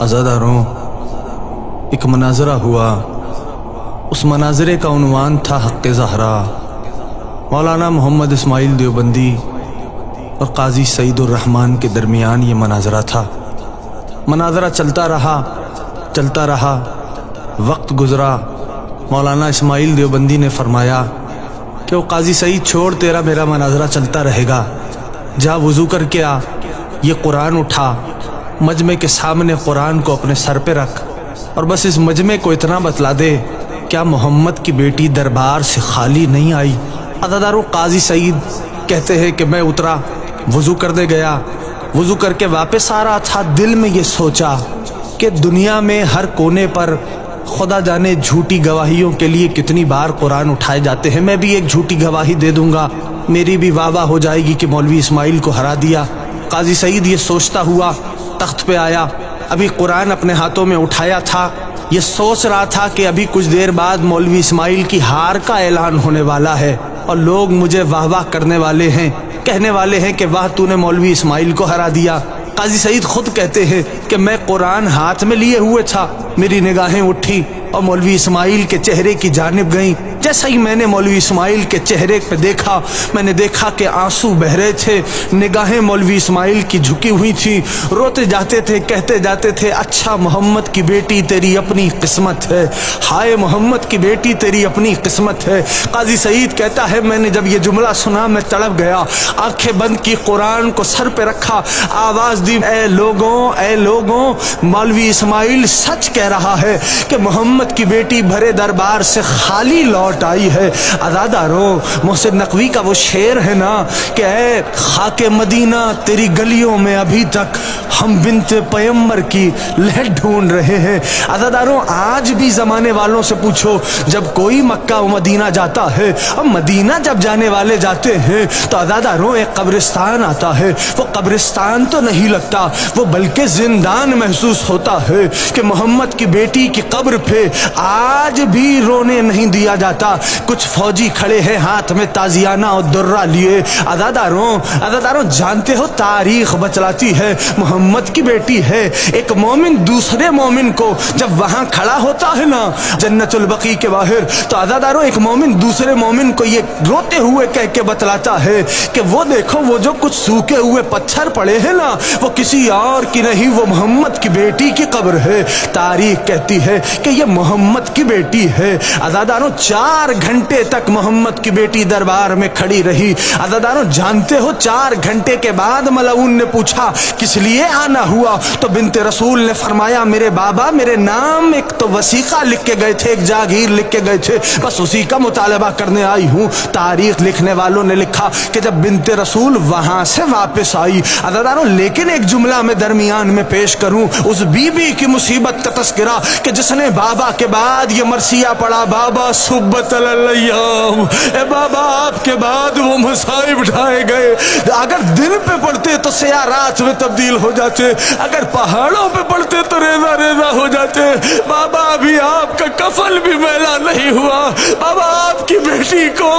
عزاداروں، ایک مناظرہ ہوا، اس مناظرے کا عنوان تھا حق زہرا۔ مولانا محمد اسماعیل دیوبندی اور قاضی سعید الرحمن کے درمیان یہ مناظرہ تھا۔ مناظرہ چلتا رہا، وقت گزرا۔ مولانا اسماعیل دیوبندی نے فرمایا کہ وہ قاضی سعید چھوڑ، تیرا میرا مناظرہ چلتا رہے گا، جا وضو کر کے آ، یہ قرآن اٹھا، مجمع کے سامنے قرآن کو اپنے سر پہ رکھ، اور بس اس مجمع کو اتنا بتلا دے، کیا محمد کی بیٹی دربار سے خالی نہیں آئی؟ عزادارو، قاضی سعید کہتے ہیں کہ میں اترا، وضو کرنے گیا، وضو کر کے واپس آ رہا تھا، دل میں یہ سوچا کہ دنیا میں ہر کونے پر خدا جانے جھوٹی گواہیوں کے لیے کتنی بار قرآن اٹھائے جاتے ہیں، میں بھی ایک جھوٹی گواہی دے دوں گا، میری بھی واہ واہ ہو جائے گی کہ مولوی اسماعیل کو ہرا دیا۔ قاضی سعید یہ سوچتا ہوا تخت پہ آیا، ابھی قرآن اپنے ہاتھوں میں اٹھایا تھا، یہ سوچ رہا تھا کہ ابھی کچھ دیر بعد مولوی اسماعیل کی ہار کا اعلان ہونے والا ہے، اور لوگ مجھے واہ واہ کرنے والے ہیں، کہنے والے ہیں کہ واہ تو نے مولوی اسماعیل کو ہرا دیا۔ قاضی سعید خود کہتے ہیں کہ میں قرآن ہاتھ میں لیے ہوئے تھا، میری نگاہیں اٹھی اور مولوی اسماعیل کے چہرے کی جانب گئیں۔ جیسا ہی میں نے مولوی اسماعیل کے چہرے پہ دیکھا، میں نے دیکھا کہ آنسو بہ رہے تھے، نگاہیں مولوی اسماعیل کی جھکی ہوئی تھی، روتے جاتے تھے، کہتے جاتے تھے، اچھا محمد کی بیٹی تیری اپنی قسمت ہے، ہائے محمد کی بیٹی تیری اپنی قسمت ہے۔ قاضی سعید کہتا ہے میں نے جب یہ جملہ سنا میں تڑپ گیا، آنکھیں بند کی، قرآن کو سر پہ رکھا، آواز دی، اے لوگوں، مولوی اسماعیل سچ کہہ رہا ہے کہ محمد کی بیٹی بھرے دربار سے خالی لوٹ آئی ہے۔ عزاداروں، محسن نقوی کا وہ شعر ہے نا کہ اے خاک مدینہ تیری گلیوں میں ابھی تک ہم بنت پیمبر کی لہر ڈھونڈ رہے ہیں۔ عزاداروں، آج بھی زمانے والوں سے پوچھو، جب کوئی مکہ و مدینہ جاتا ہے، اور مدینہ جب جانے والے جاتے ہیں تو عزاداروں ایک قبرستان آتا ہے، وہ قبرستان تو نہیں لگتا، وہ بلکہ زندان محسوس ہوتا ہے کہ محمد کی بیٹی کی قبر پہ آج بھی رونے نہیں دیا جاتا۔ کچھ فوجی کھڑے ہیں ہاتھ میں تازیانہ اور درہ لیے۔ عزاداروں، جانتے ہو تاریخ بتلاتی ہے محمد کی بیٹی ہے۔ ایک مومن دوسرے مومن کو جب وہاں کھڑا ہوتا ہے نا جنت البقیع کے باہر، تو عزاداروں ایک مومن دوسرے مومن کو یہ روتے ہوئے کہہ کے بتلاتا ہے کہ وہ دیکھو، وہ جو کچھ سوکھے ہوئے پتھر پڑے ہیں نا، وہ کسی اور کی نہیں، وہ محمد کی بیٹی کی قبر ہے۔ تاریخ کہتی ہے کہ یہ محمد کی بیٹی ہے۔ عزاداروں، 4 گھنٹے تک محمد کی بیٹی دربار میں کھڑی رہی۔ عزاداروں، جانتے ہو 4 گھنٹے کے بعد ملعون نے پوچھا کس لیے آنا ہوا، تو بنت رسول نے فرمایا میرے بابا میرے نام ایک تو وثیقہ لکھ کے گئے تھے، ایک جاگیر لکھ کے گئے تھے، بس اسی کا مطالبہ کرنے آئی ہوں۔ تاریخ لکھنے والوں نے لکھا کہ جب بنت رسول وہاں سے واپس آئی، عزاداروں لیکن ایک جملہ میں درمیان میں پیش کروں، اس بی بی کی مصیبت کا تذکرہ کہ جس نے بابا کے بعد یہ مرثیہ پڑھا، بابا سبت الایام، اے بابا آپ کے بعد وہ مصائب اٹھائے گئے، اگر دن پہ پڑھتے تو سیاہ رات میں تبدیل ہو جاتے، اگر پہاڑوں پہ پڑھتے تو ریزہ ریزہ ہو جاتے۔ بابا ابھی آپ کا کفن بھی میلا نہیں ہوا، بابا آپ کی بیٹی کو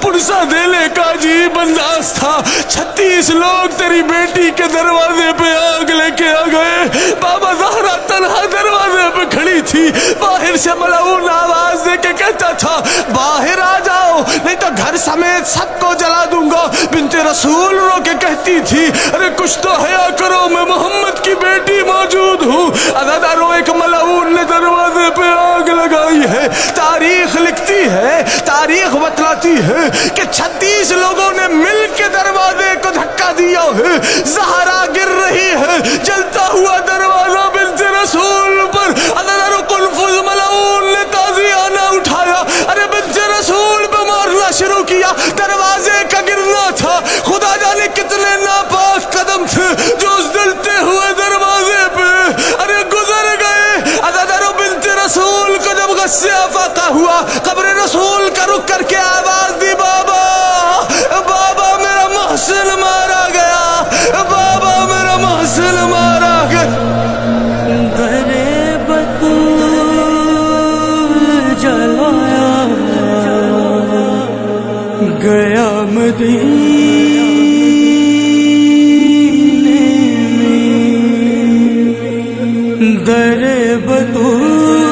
پرسہ دینے کا عجیب انداز تھا، 36 لوگ تیری بیٹی کے دروازے پہ آگ لے کے آ گئے، بابا زہرا تنہا دروازے پہ کھڑی تھی، باہر سے ملعون آواز دے کے کہتا تھا باہر آ جاؤ نہیں تو گھر سمیت سب کو جلا دوں گا۔ بنت رسول رو کے کہتی تھی ارے کچھ تو حیا کرو، میں محمد کی بیٹی موجود ہوں۔ عزاداروں، ایک ملعون نے دروازے پہ آگ لگائی ہے۔ تاریخ لکھتی ہے، تاریخ بتلاتی ہے کہ 36 لوگوں نے مل کے دروازے کو دھکا دیا ہے، زہرا گر رہی ہے، جلتا ہوا دروازہ بنت رسول پر۔ عزاداروں، قلفز ملعون نے تازیانہ اٹھایا، ارے بنت رسول پہ مارنا شروع کیا، دروازے کا گرنا تھا، خدا جانے کتنے ناپاک قدم تھے جو اس جلتے ہوئے دروازے پہ ارے گزر گئے۔ عزاداروں، بنت رسول کو جب غصہ افاقہ ہوا، قبر رسول کا رخ کر کے آواز دی بابا در بطول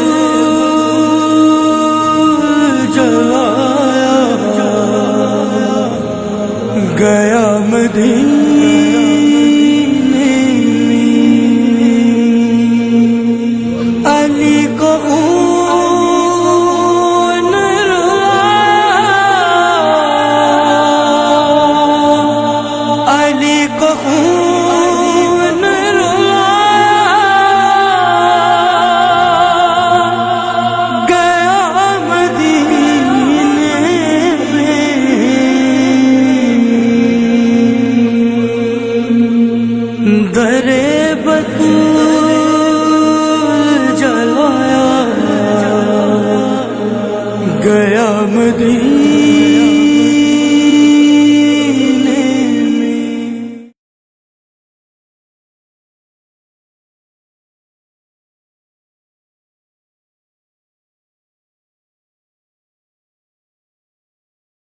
جلایا گیا مدینہ